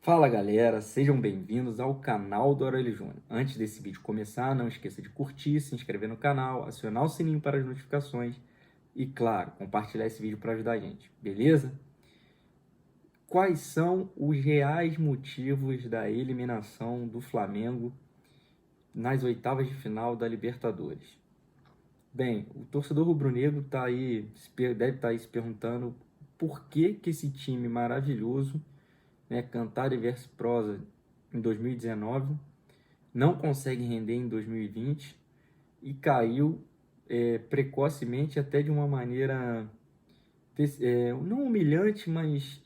Fala galera, sejam bem-vindos ao canal do Aurélio Júnior. Antes desse vídeo começar, não esqueça de curtir, se inscrever no canal, acionar o sininho para as notificações e, claro, compartilhar esse vídeo para ajudar a gente, beleza? Quais são os reais motivos da eliminação do Flamengo nas oitavas de final da Libertadores? Bem, o torcedor rubro-negro deve estar aí se perguntando por que esse time maravilhoso, né, cantar e verso prosa em 2019, não consegue render em 2020 e caiu precocemente, até de uma maneira não humilhante, mas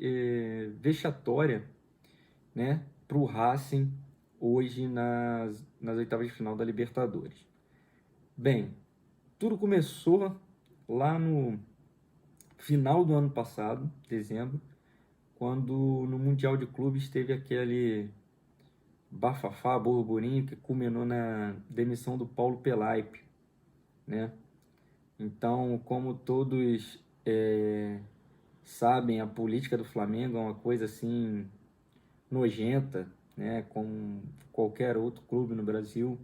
vexatória, né, para o Racing hoje nas oitavas de final da Libertadores. Bem, tudo começou lá no final do ano passado, dezembro, quando no Mundial de Clubes teve aquele bafafá, burburinho que culminou na demissão do Paulo Pelaipe, né? Então, como todos sabem, a política do Flamengo é uma coisa assim nojenta, né? Como qualquer outro clube no Brasil,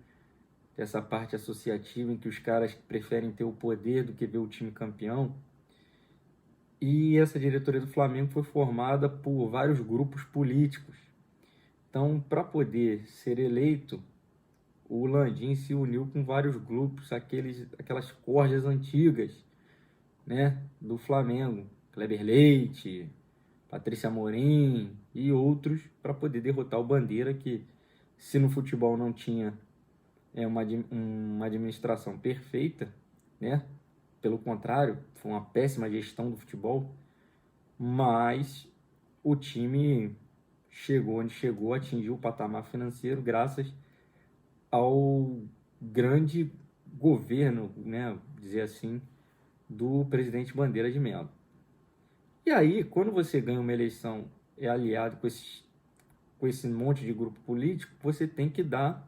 essa parte associativa em que os caras preferem ter o poder do que ver o time campeão. E essa diretoria do Flamengo foi formada por vários grupos políticos. Então, para poder ser eleito, o Landim se uniu com vários grupos, aquelas corjas antigas, né, do Flamengo, Kleber Leite, Patrícia Amorim e outros, para poder derrotar o Bandeira, que se no futebol não tinha uma administração perfeita, né, pelo contrário, foi uma péssima gestão do futebol, mas o time chegou onde chegou, atingiu o patamar financeiro graças ao grande governo, né, dizer assim, do presidente Bandeira de Mello. E aí, quando você ganha uma eleição é aliado com esse monte de grupo político, você tem que dar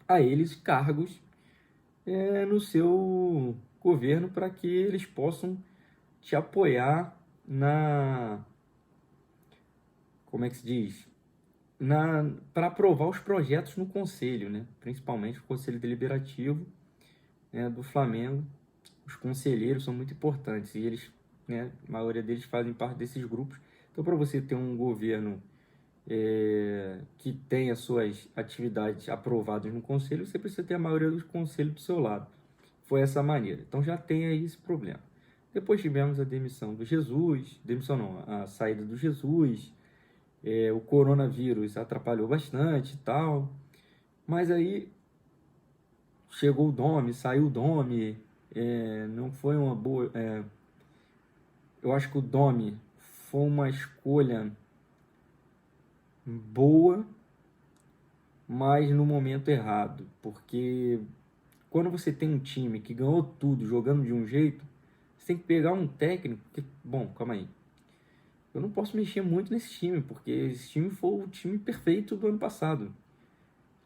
a eles cargos no seu governo para que eles possam te apoiar como é que se diz? Para aprovar os projetos no conselho, né? Principalmente o conselho deliberativo, né, do Flamengo. Os conselheiros são muito importantes e eles, né, a maioria deles fazem parte desses grupos. Então, para você ter um governo que tenha suas atividades aprovadas no conselho, você precisa ter a maioria dos conselhos do seu lado. Foi essa maneira. Então, já tem aí esse problema. Depois tivemos a demissão do Jesus, demissão não, a saída do Jesus, o coronavírus atrapalhou bastante e tal, mas aí chegou o Domi, saiu o Domi, não foi uma boa. Eu acho que o Domi foi uma escolha boa, mas no momento errado, porque quando você tem um time que ganhou tudo jogando de um jeito, você tem que pegar um técnico que, bom, calma aí, eu não posso mexer muito nesse time, porque esse time foi o time perfeito do ano passado.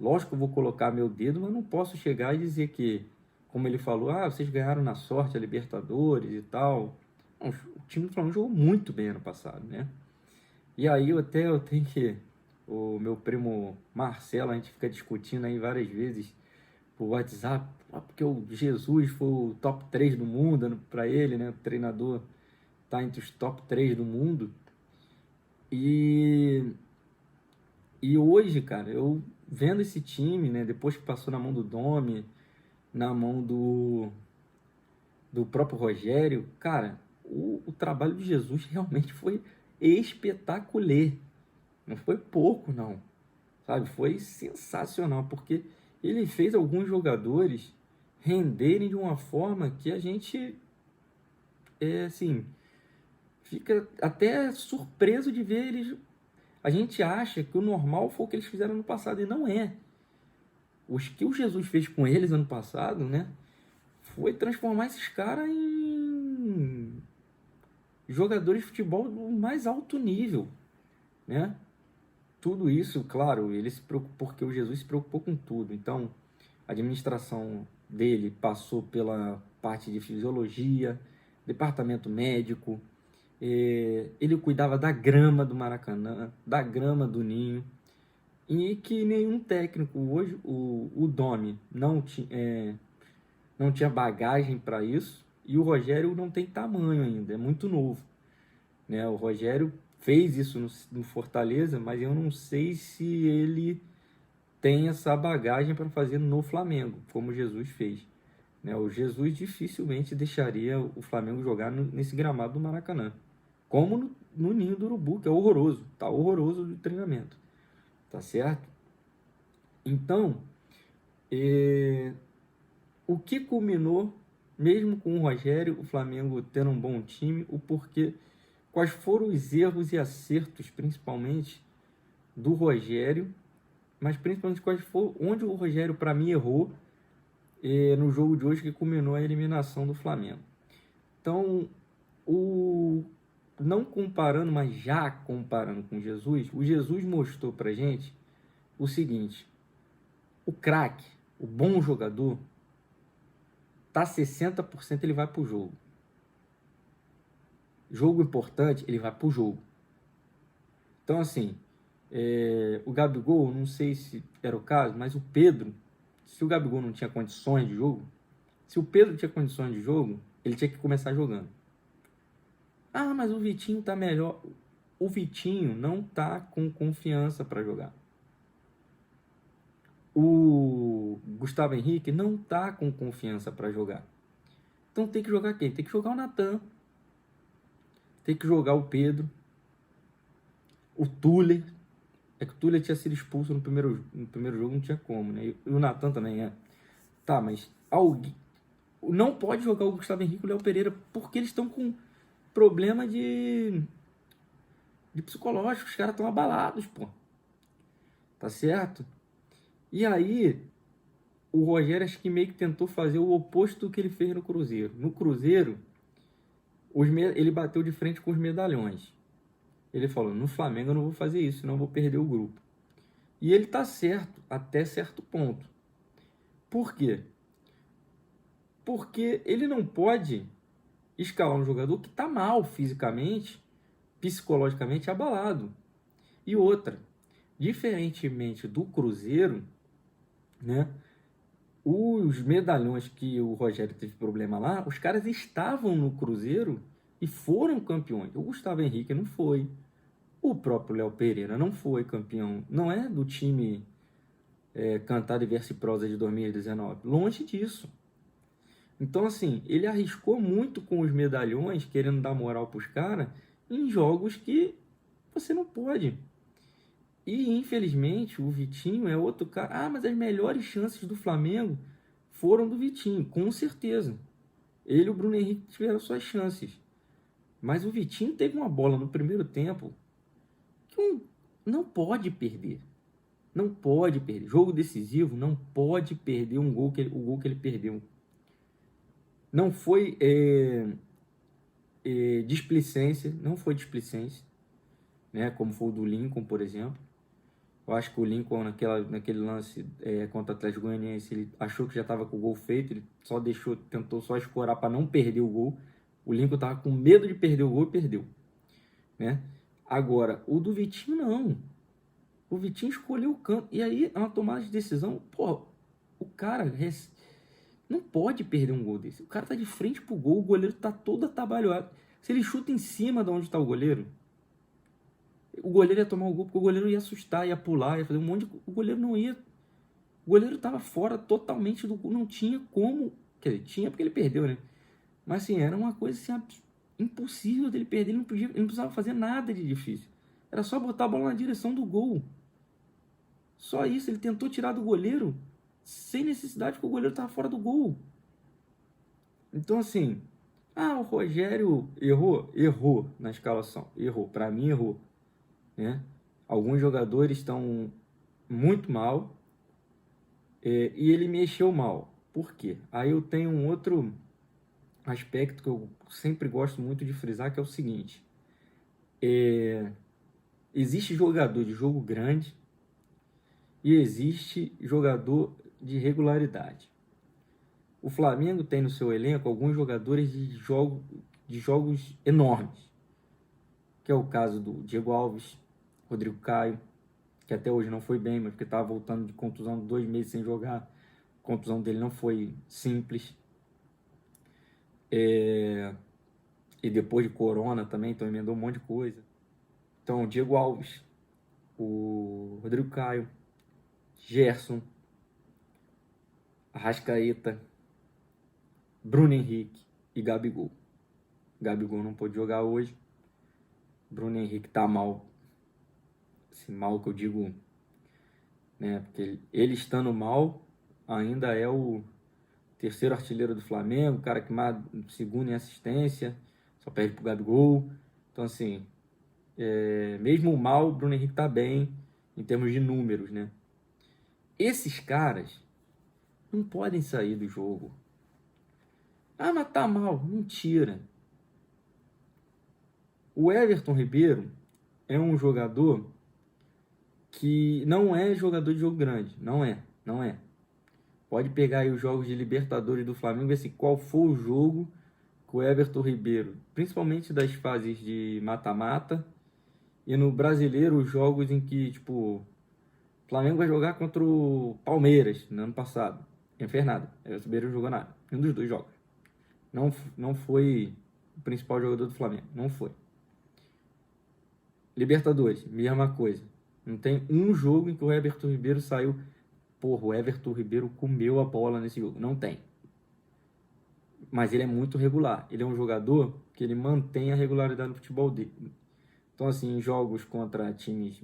Lógico que eu vou colocar meu dedo, mas não posso chegar e dizer que, como ele falou, vocês ganharam na sorte a Libertadores e tal. Não, o time do Flamengo jogou muito bem ano passado, né? E aí eu tenho que... O meu primo Marcelo, a gente fica discutindo aí várias vezes por WhatsApp, porque o Jesus foi o top 3 do mundo para ele, né? O treinador tá entre os top 3 do mundo. E, e hoje, cara, eu vendo esse time, né? Depois que passou na mão do Domi, na mão do próprio Rogério, cara, o trabalho de Jesus realmente foi espetacular. Não foi pouco, não. Sabe? Foi sensacional, porque ele fez alguns jogadores renderem de uma forma que a gente, assim, fica até surpreso de ver eles. A gente acha que o normal foi o que eles fizeram no passado, e não é. Os que o Jesus fez com eles ano passado, né? Foi transformar esses caras em jogadores de futebol do mais alto nível, né? Tudo isso, claro, ele se preocupou, porque o Jesus se preocupou com tudo. Então, a administração dele passou pela parte de fisiologia, departamento médico, ele cuidava da grama do Maracanã, da grama do Ninho, e que nenhum técnico hoje, o Domi, não tinha bagagem para isso, e o Rogério não tem tamanho ainda, é muito novo, né? O Rogério fez isso no Fortaleza, mas eu não sei se ele tem essa bagagem para fazer no Flamengo, como Jesus fez, né? O Jesus dificilmente deixaria o Flamengo jogar nesse gramado do Maracanã, como no Ninho do Urubu, que é horroroso, tá horroroso de treinamento, tá certo? Então, o que culminou, mesmo com o Rogério, o Flamengo tendo um bom time, o porquê, quais foram os erros e acertos, principalmente, do Rogério, mas principalmente quais foram, onde o Rogério, para mim, errou no jogo de hoje que culminou a eliminação do Flamengo. Então, não comparando, mas já comparando com Jesus, o Jesus mostrou pra gente o seguinte: o craque, o bom jogador, tá 60%, ele vai pro jogo. Jogo importante, ele vai pro jogo. Então, assim, o Gabigol, não sei se era o caso, mas o Pedro, se o Gabigol não tinha condições de jogo, se o Pedro tinha condições de jogo, ele tinha que começar jogando. Ah, mas o Vitinho tá melhor. O Vitinho não tá com confiança para jogar. O Gustavo Henrique não tá com confiança para jogar. Então tem que jogar quem? Tem que jogar o Natan. Tem que jogar o Pedro. O Tuller. É que o Tuller tinha sido expulso no primeiro jogo, não tinha como, né? E o Natan também é. Tá, mas alguém não pode jogar o Gustavo Henrique e o Léo Pereira porque eles estão com problema de psicológico. Os caras estão abalados, pô. Tá certo? E aí, o Rogério acho que meio que tentou fazer o oposto do que ele fez no Cruzeiro. No Cruzeiro, ele bateu de frente com os medalhões. Ele falou, no Flamengo eu não vou fazer isso, senão eu vou perder o grupo. E ele tá certo, até certo ponto. Por quê? Porque ele não pode escalar um jogador que tá mal fisicamente, psicologicamente abalado. E outra, diferentemente do Cruzeiro, né? Os medalhões que o Rogério teve problema lá, os caras estavam no Cruzeiro e foram campeões. O Gustavo Henrique não foi. O próprio Léo Pereira não foi campeão. Não é do time Cantada e Verso e Prosa de 2019. Longe disso. Então, assim, ele arriscou muito com os medalhões, querendo dar moral para os caras, em jogos que você não pode. E, infelizmente, o Vitinho é outro cara. Ah, mas as melhores chances do Flamengo foram do Vitinho, com certeza. Ele e o Bruno Henrique tiveram suas chances. Mas o Vitinho teve uma bola no primeiro tempo que não pode perder. Não pode perder. Jogo decisivo, não pode perder o gol que ele perdeu. Não foi displicência, não foi displicência, né? Como foi o do Lincoln, por exemplo. Eu acho que o Lincoln, naquele lance contra o Atlético Goianiense, ele achou que já estava com o gol feito, ele tentou só escorar para não perder o gol. O Lincoln estava com medo de perder o gol e perdeu, né? Agora, o do Vitinho, não. O Vitinho escolheu o canto. E aí, é uma tomada de decisão. Pô, o cara não pode perder um gol desse. O cara tá de frente pro gol, o goleiro tá todo atabalhoado. Se ele chuta em cima de onde tá o goleiro ia tomar o gol, porque o goleiro ia assustar, ia pular, ia fazer um monte de... O goleiro não ia... O goleiro tava fora totalmente do gol, não tinha como... Quer dizer, tinha porque ele perdeu, né? Mas assim, era uma coisa assim, impossível dele perder, ele não precisava fazer nada de difícil. Era só botar a bola na direção do gol. Só isso, ele tentou tirar do goleiro sem necessidade, porque o goleiro tava fora do gol. Então assim, o Rogério errou na escalação, para mim errou, né? Alguns jogadores estão muito mal e ele mexeu mal. Por quê? Aí eu tenho um outro aspecto que eu sempre gosto muito de frisar, que é o seguinte: existe jogador de jogo grande e existe jogador de regularidade. O Flamengo tem no seu elenco alguns jogadores de jogos enormes, que é o caso do Diego Alves, Rodrigo Caio, que até hoje não foi bem, mas porque estava voltando de contusão, 2 meses sem jogar. A contusão dele não foi simples. E depois de corona também, então emendou um monte de coisa. Então, Diego Alves, o Rodrigo Caio, Gerson, Arrascaeta, Bruno Henrique e Gabigol. Gabigol não pôde jogar hoje. Bruno Henrique tá mal. Esse mal que eu digo, né? Porque ele estando mal, ainda é o terceiro artilheiro do Flamengo, o cara que mais segundo em assistência, só perde pro Gabigol. Então, assim, mesmo mal, o Bruno Henrique tá bem em termos de números, né? Esses caras não podem sair do jogo. Ah, mas tá mal. Mentira. O Everton Ribeiro é um jogador que não é jogador de jogo grande. Não é. Não é. Pode pegar aí os jogos de Libertadores do Flamengo e ver assim, qual foi o jogo que o Everton Ribeiro, principalmente das fases de mata-mata, e no Brasileiro, os jogos em que, tipo, o Flamengo vai jogar contra o Palmeiras no ano passado. Não fez nada. O Everton Ribeiro não jogou nada. Nenhum dos dois jogos. Não foi o principal jogador do Flamengo. Não foi. Libertadores, mesma coisa. Não tem um jogo em que o Everton Ribeiro saiu. Porra, o Everton Ribeiro comeu a bola nesse jogo. Não tem. Mas ele é muito regular. Ele é um jogador que ele mantém a regularidade no futebol dele. Então, assim, em jogos contra times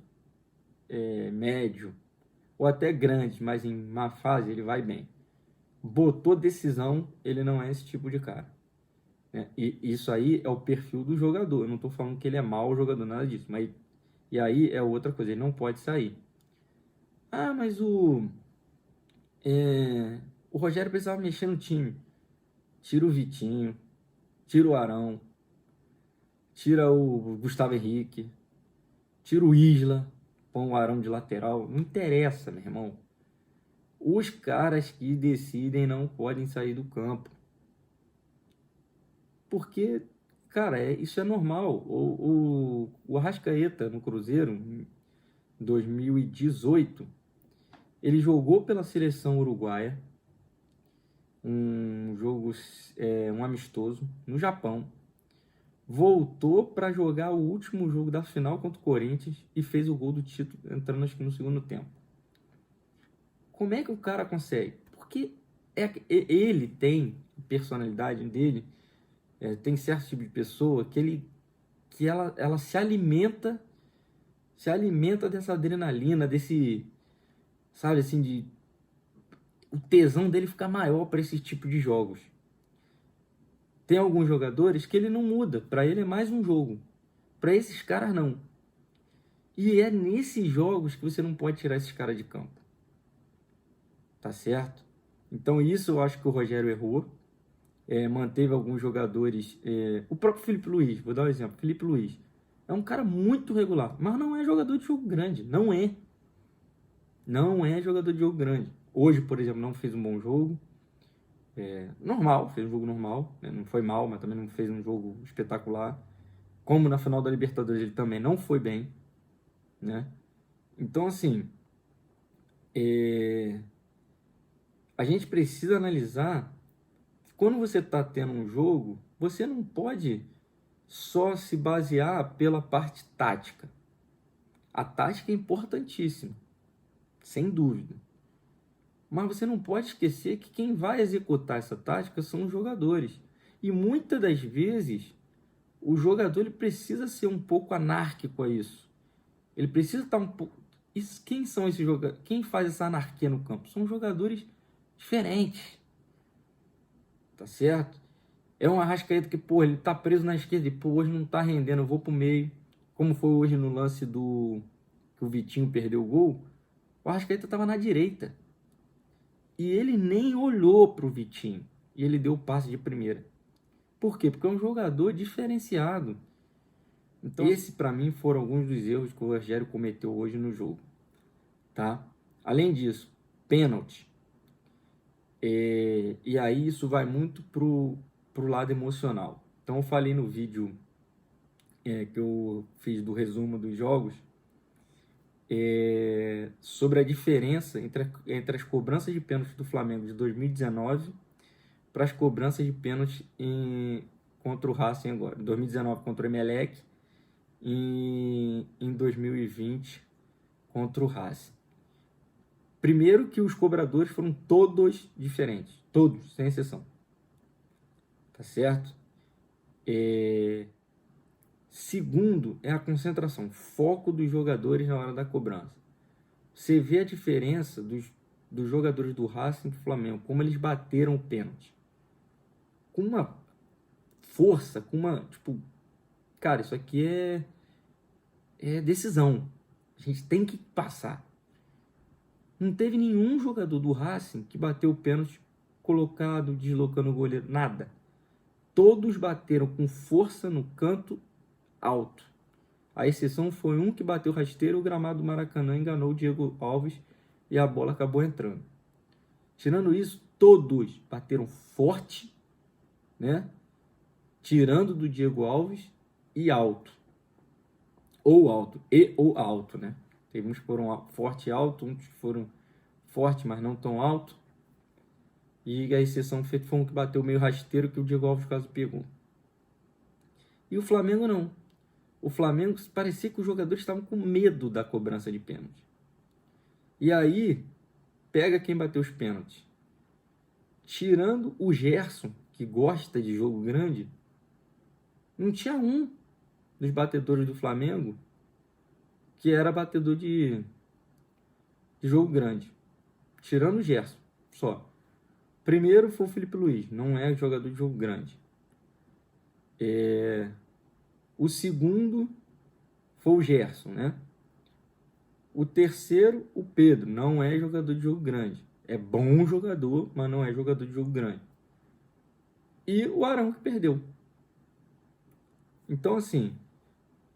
médio ou até grandes, mas em má fase, ele vai bem. Botou decisão, ele não é esse tipo de cara. Né? E isso aí é o perfil do jogador. Eu não estou falando que ele é mau jogador, nada disso. Mas, e aí é outra coisa, ele não pode sair. Ah, mas o Rogério precisava mexer no time. Tira o Vitinho, tira o Arão, tira o Gustavo Henrique, tira o Isla, põe o Arão de lateral. Não interessa, meu irmão. Os caras que decidem não podem sair do campo. Porque, cara, isso é normal. O Arrascaeta no Cruzeiro, em 2018, ele jogou pela seleção uruguaia, um jogo, um amistoso, no Japão. Voltou para jogar o último jogo da final contra o Corinthians e fez o gol do título, entrando acho que no segundo tempo. Como é que o cara consegue? Porque ele tem personalidade dele, tem certo tipo de pessoa que ela se alimenta dessa adrenalina, desse, sabe assim, o tesão dele ficar maior para esse tipo de jogos. Tem alguns jogadores que ele não muda, para ele é mais um jogo. Para esses caras não. E é nesses jogos que você não pode tirar esses caras de campo. Tá certo? Então isso eu acho que o Rogério errou. Manteve alguns jogadores. O próprio Felipe Luiz, vou dar um exemplo. Felipe Luiz é um cara muito regular, mas não é jogador de jogo grande. Não é. Não é jogador de jogo grande. Hoje, por exemplo, não fez um bom jogo. Normal, fez um jogo normal. Né? Não foi mal, mas também não fez um jogo espetacular. Como na final da Libertadores ele também não foi bem. Né? Então, assim, a gente precisa analisar. Quando você está tendo um jogo, você não pode só se basear pela parte tática. A tática é importantíssima, sem dúvida. Mas você não pode esquecer que quem vai executar essa tática são os jogadores. E muitas das vezes, o jogador ele precisa ser um pouco anárquico a isso. Ele precisa estar um pouco... Quem são esses jogadores? Quem faz essa anarquia no campo? São jogadores diferentes. Tá certo? É um Arrascaeta que, pô, ele tá preso na esquerda e, pô, hoje não tá rendendo, eu vou pro meio. Como foi hoje no lance que o Vitinho perdeu o gol, o Arrascaeta tava na direita. E ele nem olhou pro Vitinho. E ele deu o passe de primeira. Por quê? Porque é um jogador diferenciado. Então, esse para mim foram alguns dos erros que o Rogério cometeu hoje no jogo. Tá? Além disso, pênalti. E aí isso vai muito pro lado emocional. Então eu falei no vídeo que eu fiz do resumo dos jogos, sobre a diferença entre as cobranças de pênalti do Flamengo de 2019 para as cobranças de pênalti contra o Racing agora. Em 2019 contra o Emelec e em 2020 contra o Racing. Primeiro que os cobradores foram todos diferentes. Todos, sem exceção. Tá certo? Segundo é a concentração, foco dos jogadores na hora da cobrança. Você vê a diferença dos jogadores do Racing e do Flamengo, como eles bateram o pênalti. Com uma força, com uma, tipo, cara, isso aqui é decisão. A gente tem que passar. Não teve nenhum jogador do Racing que bateu o pênalti colocado, deslocando o goleiro, nada. Todos bateram com força no canto alto. A exceção foi um que bateu rasteiro, o gramado do Maracanã enganou o Diego Alves e a bola acabou entrando. Tirando isso, todos bateram forte, né? Tirando do Diego Alves e alto. Ou alto, né? Teve uns que foram forte e alto, uns que foram forte, mas não tão alto. E a exceção foi um que bateu meio rasteiro, que o Diego Alves quase pegou. E o Flamengo não. O Flamengo parecia que os jogadores estavam com medo da cobrança de pênalti. E aí, pega quem bateu os pênaltis. Tirando o Gerson, que gosta de jogo grande, não tinha um dos batedores do Flamengo que era batedor de jogo grande. Tirando o Gerson, só. Primeiro foi o Felipe Luiz, não é jogador de jogo grande. O segundo foi o Gerson, né? O terceiro, o Pedro, não é jogador de jogo grande. É bom jogador, mas não é jogador de jogo grande. E o Arão que perdeu. Então, assim,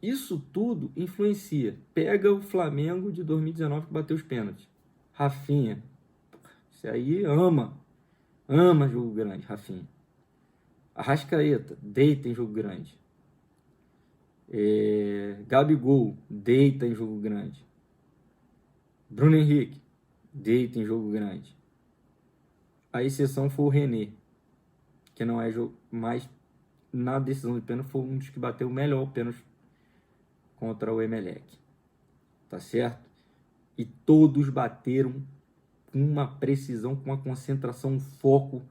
isso tudo influencia. Pega o Flamengo de 2019 que bateu os pênaltis. Rafinha. Isso aí ama jogo grande, Rafinha. Arrascaeta, deita em jogo grande. Gabigol, deita em jogo grande. Bruno Henrique, deita em jogo grande. A exceção foi o René, que não é jogo, mas na decisão de pênalti foi um dos que bateu melhor o pênalti contra o Emelec. Tá certo? E todos bateram com uma precisão, com uma concentração, um foco,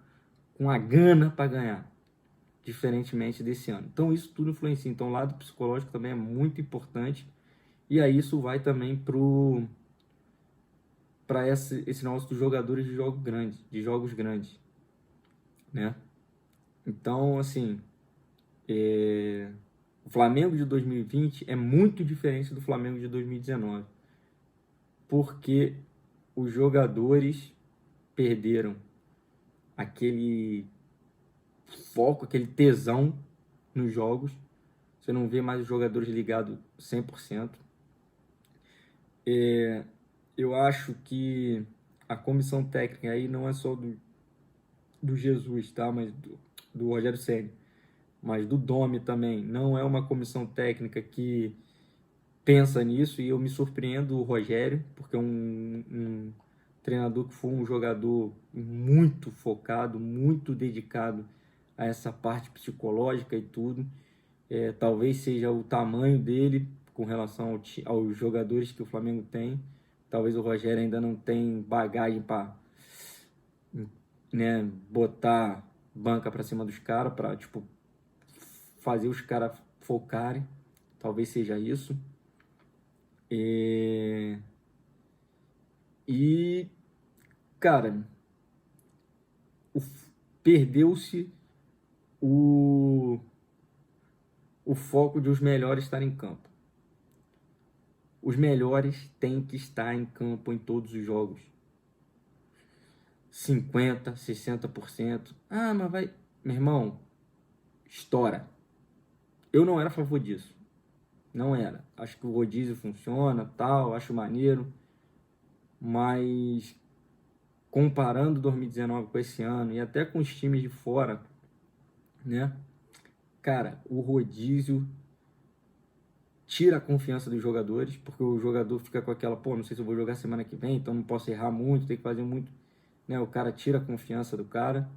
com a gana para ganhar, diferentemente desse ano. Então isso tudo influencia. Então o lado psicológico também é muito importante. E aí isso vai também para esse negócio dos jogadores de jogos grandes, né? Então, assim, o Flamengo de 2020 é muito diferente do Flamengo de 2019, porque os jogadores perderam aquele foco, aquele tesão nos jogos. Você não vê mais os jogadores ligados 100%. Eu acho que a comissão técnica aí não é só do Jesus, tá? Mas do Rogério Ceni, mas do Domi também. Não é uma comissão técnica que pensa nisso, e eu me surpreendo o Rogério, porque é um treinador que foi um jogador muito focado, muito dedicado a essa parte psicológica e tudo. Talvez seja o tamanho dele com relação aos jogadores que o Flamengo tem. Talvez o Rogério ainda não tem bagagem para, né, botar banca para cima dos caras, para tipo, fazer os caras focarem. Talvez seja isso. E cara, perdeu-se o foco de os melhores estarem em campo. Os melhores têm que estar em campo em todos os jogos. 50%, 60%. Ah, mas vai... Meu irmão, estoura. Eu não era a favor disso. Não era. Acho que o rodízio funciona, tal, acho maneiro. Mas comparando 2019 com esse ano e até com os times de fora, né? Cara, o rodízio tira a confiança dos jogadores, porque o jogador fica com aquela, pô, não sei se eu vou jogar semana que vem, então não posso errar muito, tem que fazer muito, né? O cara tira a confiança do cara.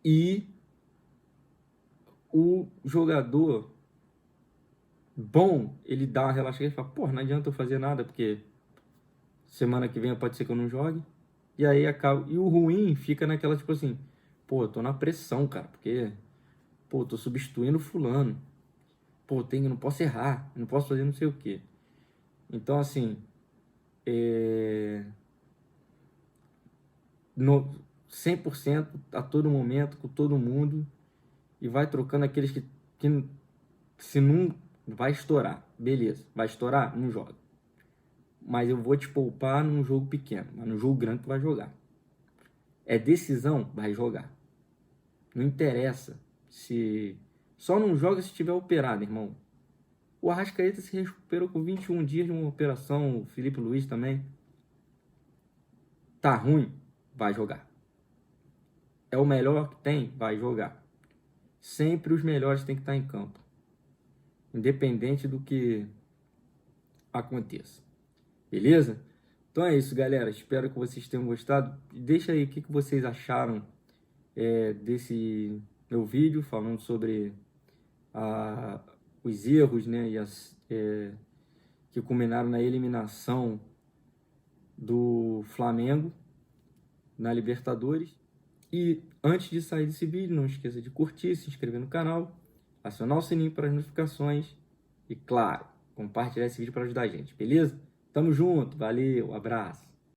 E o jogador bom, ele dá uma relaxada e fala, pô, não adianta eu fazer nada, porque semana que vem pode ser que eu não jogue. E aí acaba. E o ruim fica naquela, tipo assim, pô, eu tô na pressão, cara, porque, pô, eu tô substituindo fulano. Pô, não posso errar, não posso fazer não sei o quê. Então, assim, no 100% a todo momento, com todo mundo, e vai trocando aqueles que se não vai estourar. Beleza, vai estourar? Não joga. Mas eu vou te poupar num jogo pequeno, mas no jogo grande tu vai jogar. É decisão? Vai jogar. Não interessa se... Só não joga se tiver operado, irmão. O Arrascaeta se recuperou com 21 dias de uma operação, o Felipe Luiz também. Tá ruim? Vai jogar. É o melhor que tem? Vai jogar. Sempre os melhores têm que estar em campo. Independente do que aconteça. Beleza? Então é isso, galera. Espero que vocês tenham gostado. Deixa aí o que vocês acharam desse meu vídeo falando sobre os erros, né, que culminaram na eliminação do Flamengo na Libertadores. E antes de sair desse vídeo, não esqueça de curtir, se inscrever no canal, acionar o sininho para as notificações e, claro, compartilhar esse vídeo para ajudar a gente, beleza? Tamo junto, valeu, abraço!